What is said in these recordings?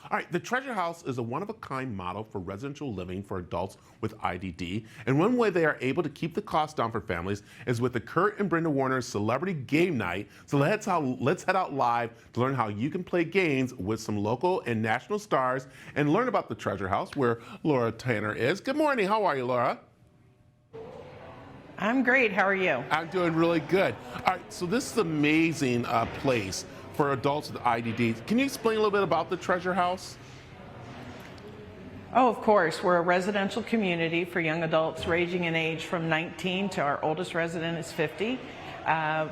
All right, the Treasure House is a one-of-a-kind model for residential living for adults with IDD, and one way they are able to keep the cost down for families is with the Kurt and Brenda Warner Celebrity Game Night. So let's head out live to learn how you can play games with some local and national stars and learn about the Treasure House, where Laura Tanner is. Good morning. How are you, Laura? I'm great. How are you? I'm doing really good. All right, so this is an amazing place for adults with IDD. Can you explain a little bit about the Treasure House? Oh, of course. We're a residential community for young adults ranging in age from 19 to our oldest resident is 50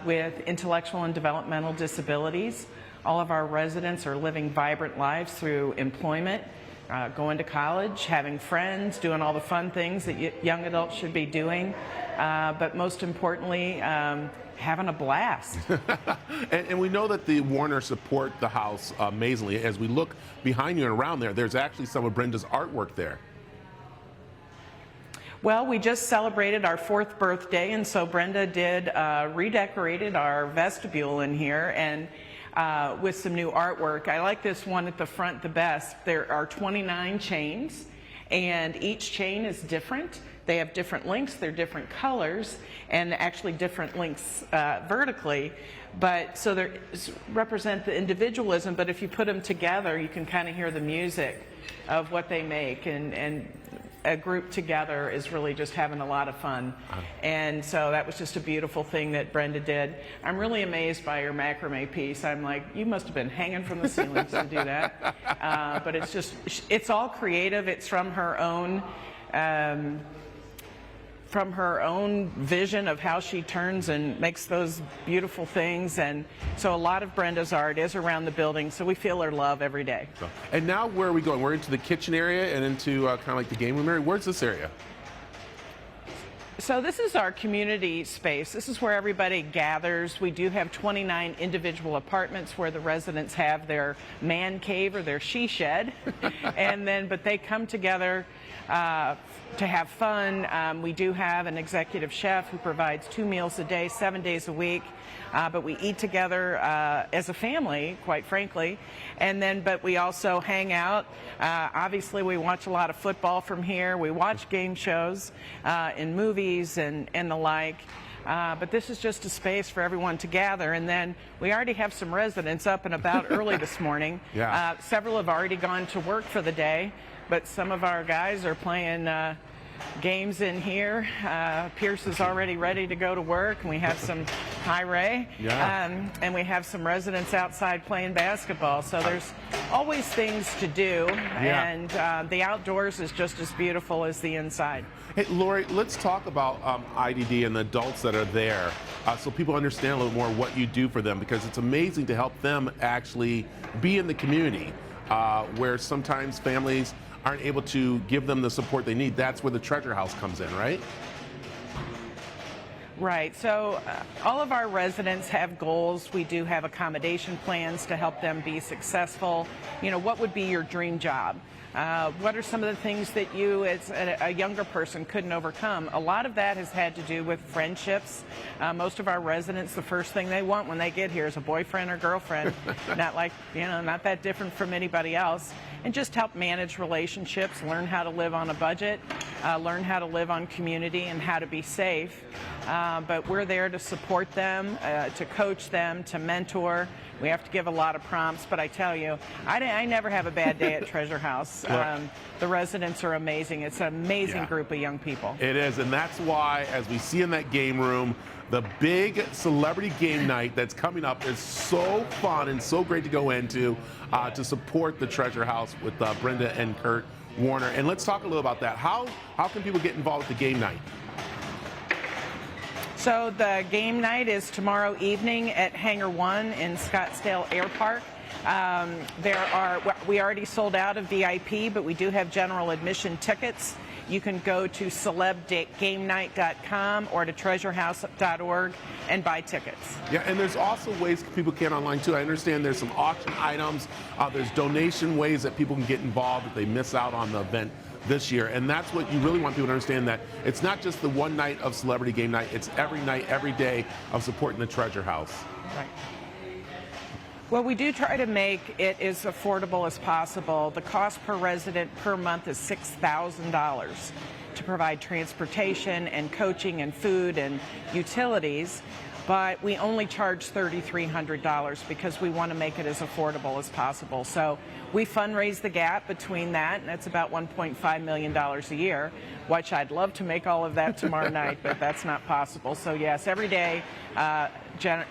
with intellectual and developmental disabilities. All of our residents are living vibrant lives through employment, going to college, having friends, doing all the fun things that young adults should be doing, but most importantly, having a blast. and we know that the Warner support the house amazingly. As we look behind you and around there, there's actually some of Brenda's artwork there. Well, we just celebrated our 4th birthday, and so Brenda did redecorated our vestibule in here and with some new artwork. I like this one at the front the best. There are 29 chains, and each chain is different. They have different lengths, they're different colors, and actually different lengths vertically. But so they represent the individualism, but if you put them together, you can kind of hear the music of what they make, and a group together is really just having a lot of fun. And so that was just a beautiful thing that Brenda did. I'm really amazed by your macrame piece. I'm like, you must have been hanging from the ceilings to do that. But it's all creative. It's from her own vision of how she turns and makes those beautiful things. And so a lot of Brenda's art is around the building, so we feel her love every day. And now where are we going? We're into the kitchen area and into kind of like the game room area. Where's this area? So this is our community space. This is where everybody gathers. We do have 29 individual apartments where the residents have their man cave or their she shed, but they come together to have fun. We do have an executive chef who provides 2 meals a day, 7 days a week, but we eat together as a family, quite frankly, but we also hang out. Obviously, we watch a lot of football from here. We watch game shows and movies and the like. But this is just a space for everyone to gather. And then we already have some residents up and about early this morning. Yeah. Several have already gone to work for the day, but some of our guys are playing games in here. Pierce is already ready to go to work, and we have some Ray. Yeah. And we have some residents outside playing basketball. So there's always things to do, yeah. And the outdoors is just as beautiful as the inside. Hey, Lori, let's talk about IDD and the adults that are there so people understand a little more what you do for them, because it's amazing to help them actually be in the community where sometimes families aren't able to give them the support they need. That's where the Treasure House comes in, right? Right. So all of our residents have goals. We do have accommodation plans to help them be successful. You know, what would be your dream job? What are some of the things that you as a younger person couldn't overcome? A lot of that has had to do with friendships. Most of our residents, the first thing they want when they get here is a boyfriend or girlfriend, not that different from anybody else, and just help manage relationships, learn how to live on a budget, learn how to live on community and how to be safe. But we're there to support them, to coach them, to mentor. We have to give a lot of prompts, but I tell you, I never have a bad day at Treasure House. The residents are amazing. It's an amazing group of young people. It is, and that's why, as we see in that game room, the big celebrity game night that's coming up is so fun and so great to go into to support the Treasure House with Brenda and Kurt Warner. And let's talk a little about that. How can people get involved with the game night? So the game night is tomorrow evening at Hangar 1 in Scottsdale Air Park. We already sold out of VIP, but we do have general admission tickets. You can go to celebgamenight.com or to treasurehouse.org and buy tickets. Yeah, and there's also ways people can online too. I understand there's some auction items. There's donation ways that people can get involved if they miss out on the event this year. And that's what you really want people to understand, that it's not just the one night of Celebrity Game Night, it's every night, every day of supporting the Treasure House. Right. Well, we do try to make it as affordable as possible. The cost per resident per month is $6,000 to provide transportation and coaching and food and utilities, but we only charge $3,300 because we want to make it as affordable as possible. So we fundraise the gap between that, and that's about $1.5 million a year, which I'd love to make all of that tomorrow night, but that's not possible. So yes, every day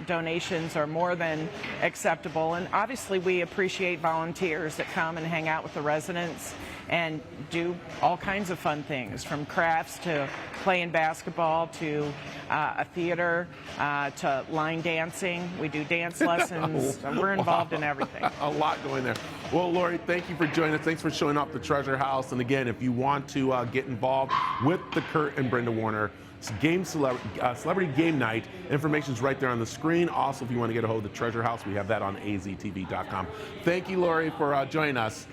donations are more than acceptable, and obviously we appreciate volunteers that come and hang out with the residents and do all kinds of fun things, from crafts to playing basketball to a theater to line dancing. We do dance lessons. So we're involved in everything. A lot going there. Well, Lori, thank you for joining us. Thanks for showing up at the Treasure House. And again, if you want to get involved with the Kurt and Brenda Warner Celebrity Game Night, information is right there on the screen. Also, if you want to get a hold of the Treasure House, we have that on aztv.com. Thank you, Lori, for joining us.